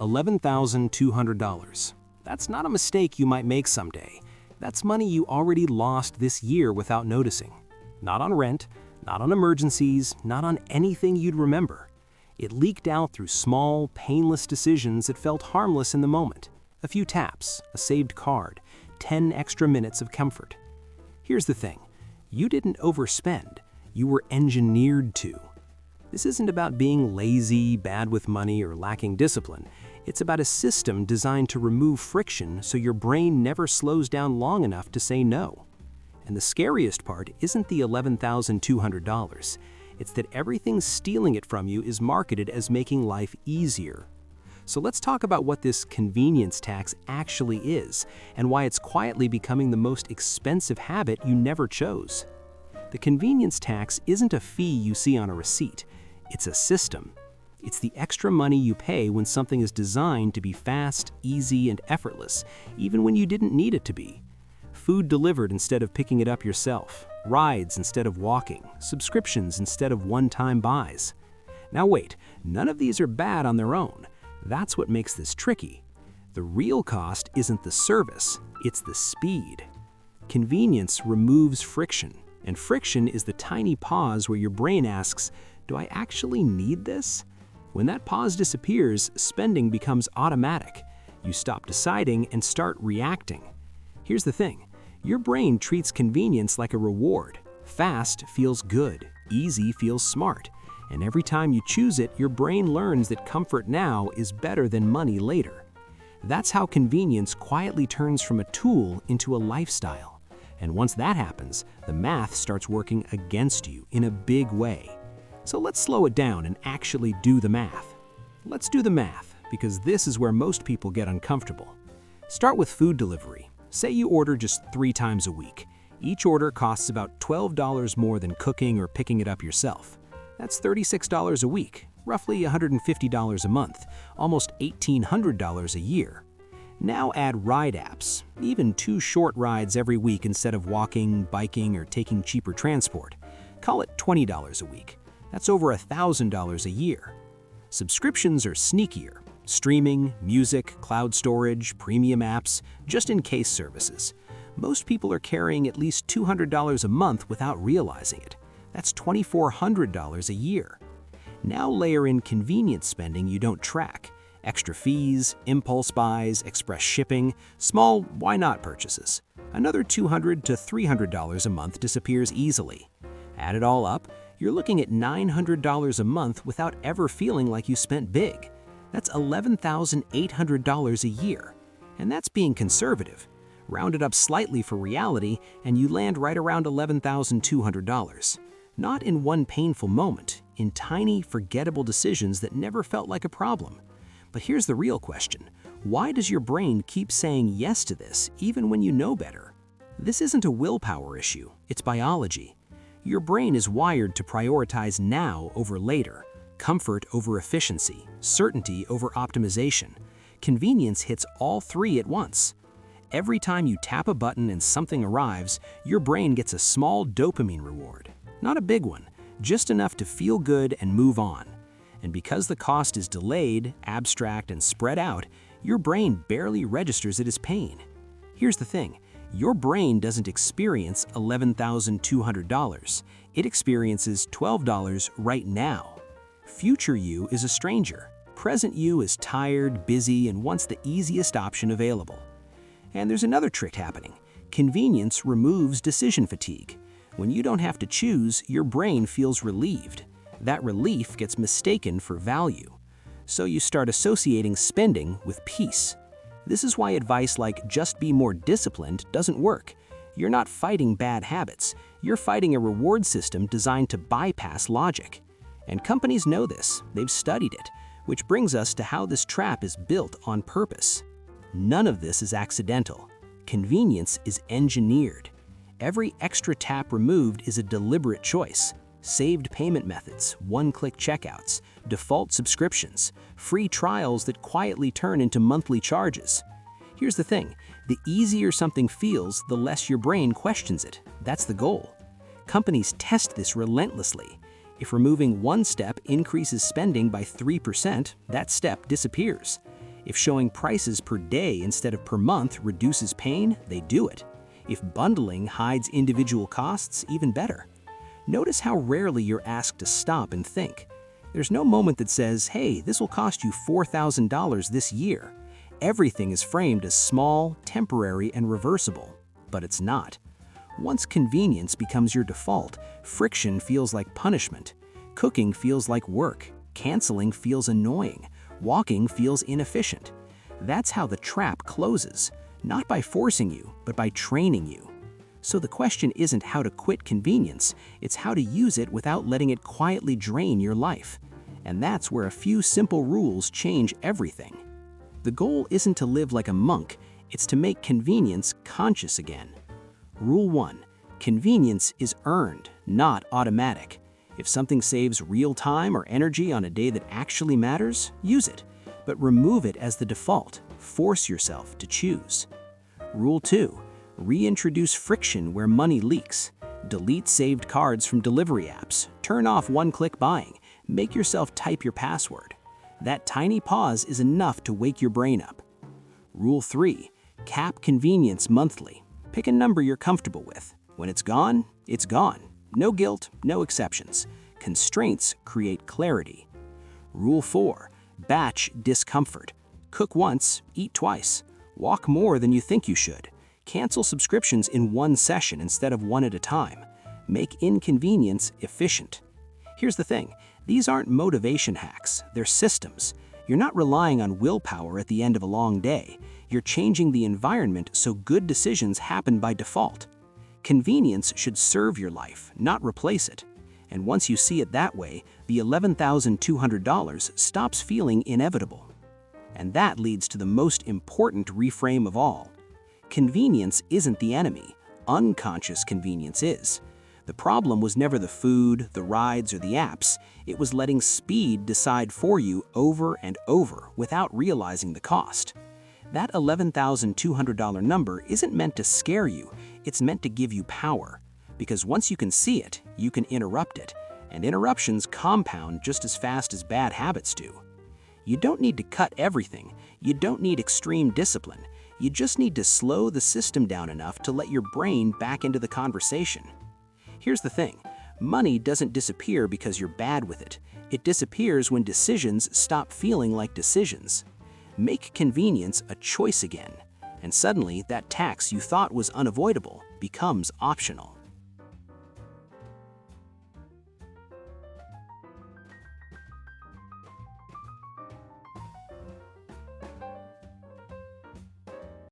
$11,200. That's not a mistake you might make someday. That's money you already lost this year without noticing. Not on rent, not on emergencies, not on anything you'd remember. It leaked out through small, painless decisions that felt harmless in the moment. A few taps, a saved card, 10 extra minutes of comfort. Here's the thing. You didn't overspend. You were engineered to. This isn't about being lazy, bad with money, or lacking discipline. It's about a system designed to remove friction so your brain never slows down long enough to say no. And the scariest part isn't the $11,200. It's that everything stealing it from you is marketed as making life easier. So let's talk about what this convenience tax actually is and why it's quietly becoming the most expensive habit you never chose. The convenience tax isn't a fee you see on a receipt. It's a system. It's the extra money you pay when something is designed to be fast, easy, and effortless, even when you didn't need it to be. Food delivered instead of picking it up yourself, rides instead of walking, subscriptions instead of one-time buys. Now wait, none of these are bad on their own. That's what makes this tricky. The real cost isn't the service, it's the speed. Convenience removes friction, and friction is the tiny pause where your brain asks, "Do I actually need this?" When that pause disappears, spending becomes automatic. You stop deciding and start reacting. Here's the thing. Your brain treats convenience like a reward. Fast feels good, easy feels smart. And every time you choose it, your brain learns that comfort now is better than money later. That's how convenience quietly turns from a tool into a lifestyle. And once that happens, the math starts working against you in a big way. So let's slow it down and actually do the math. Let's do the math, because this is where most people get uncomfortable. Start with food delivery. Say you order just 3 times a week. Each order costs about $12 more than cooking or picking it up yourself. That's $36 a week, roughly $150 a month, almost $1,800 a year. Now add ride apps, even 2 short rides every week instead of walking, biking, or taking cheaper transport. Call it $20 a week. That's over $1,000 a year. Subscriptions are sneakier. Streaming, music, cloud storage, premium apps, just-in-case services. Most people are carrying at least $200 a month without realizing it. That's $2,400 a year. Now layer in convenience spending you don't track. Extra fees, impulse buys, express shipping, small why-not purchases. Another $200 to $300 a month disappears easily. Add it all up, you're looking at $900 a month without ever feeling like you spent big. That's $11,800 a year. And that's being conservative. Round it up slightly for reality, and you land right around $11,200. Not in one painful moment, in tiny, forgettable decisions that never felt like a problem. But here's the real question. Why does your brain keep saying yes to this, even when you know better? This isn't a willpower issue, it's biology. Your brain is wired to prioritize now over later, comfort over efficiency, certainty over optimization. Convenience hits all 3 at once. Every time you tap a button and something arrives, your brain gets a small dopamine reward. Not a big one, just enough to feel good and move on. And because the cost is delayed, abstract, and spread out, your brain barely registers it as pain. Here's the thing. Your brain doesn't experience $11,200. It experiences $12 right now. Future you is a stranger. Present you is tired, busy, and wants the easiest option available. And there's another trick happening. Convenience removes decision fatigue. When you don't have to choose, your brain feels relieved. That relief gets mistaken for value. So you start associating spending with peace. This is why advice like just be more disciplined doesn't work. You're not fighting bad habits. You're fighting a reward system designed to bypass logic. And companies know this. They've studied it, which brings us to how this trap is built on purpose. None of this is accidental. Convenience is engineered. Every extra tap removed is a deliberate choice. Saved payment methods, one-click checkouts, default subscriptions, free trials that quietly turn into monthly charges. Here's the thing, the easier something feels, the less your brain questions it. That's the goal. Companies test this relentlessly. If removing one step increases spending by 3%, that step disappears. If showing prices per day instead of per month reduces pain, they do it. If bundling hides individual costs, even better. Notice how rarely you're asked to stop and think. There's no moment that says, hey, this will cost you $4,000 this year. Everything is framed as small, temporary, and reversible. But it's not. Once convenience becomes your default, friction feels like punishment. Cooking feels like work. Canceling feels annoying. Walking feels inefficient. That's how the trap closes, not by forcing you, but by training you. So the question isn't how to quit convenience, it's how to use it without letting it quietly drain your life. And that's where a few simple rules change everything. The goal isn't to live like a monk, it's to make convenience conscious again. Rule 1. Convenience is earned, not automatic. If something saves real time or energy on a day that actually matters, use it. But remove it as the default. Force yourself to choose. Rule 2. Reintroduce friction where money leaks. Delete saved cards from delivery apps. Turn off one-click buying. Make yourself type your password. That tiny pause is enough to wake your brain up. Rule 3. Cap convenience monthly. Pick a number you're comfortable with. When it's gone, it's gone. No guilt, no exceptions. Constraints create clarity. Rule 4. Batch discomfort. Cook once, eat twice. Walk more than you think you should. Cancel subscriptions in one session instead of one at a time. Make inconvenience efficient. Here's the thing, these aren't motivation hacks, they're systems. You're not relying on willpower at the end of a long day. You're changing the environment so good decisions happen by default. Convenience should serve your life, not replace it. And once you see it that way, the $11,200 stops feeling inevitable. And that leads to the most important reframe of all. Convenience isn't the enemy, unconscious convenience is. The problem was never the food, the rides, or the apps. It was letting speed decide for you over and over without realizing the cost. That $11,200 number isn't meant to scare you, it's meant to give you power. Because once you can see it, you can interrupt it, and interruptions compound just as fast as bad habits do. You don't need to cut everything, you don't need extreme discipline. You just need to slow the system down enough to let your brain back into the conversation. Here's the thing, money doesn't disappear because you're bad with it. It disappears when decisions stop feeling like decisions. Make convenience a choice again, and suddenly that tax you thought was unavoidable becomes optional.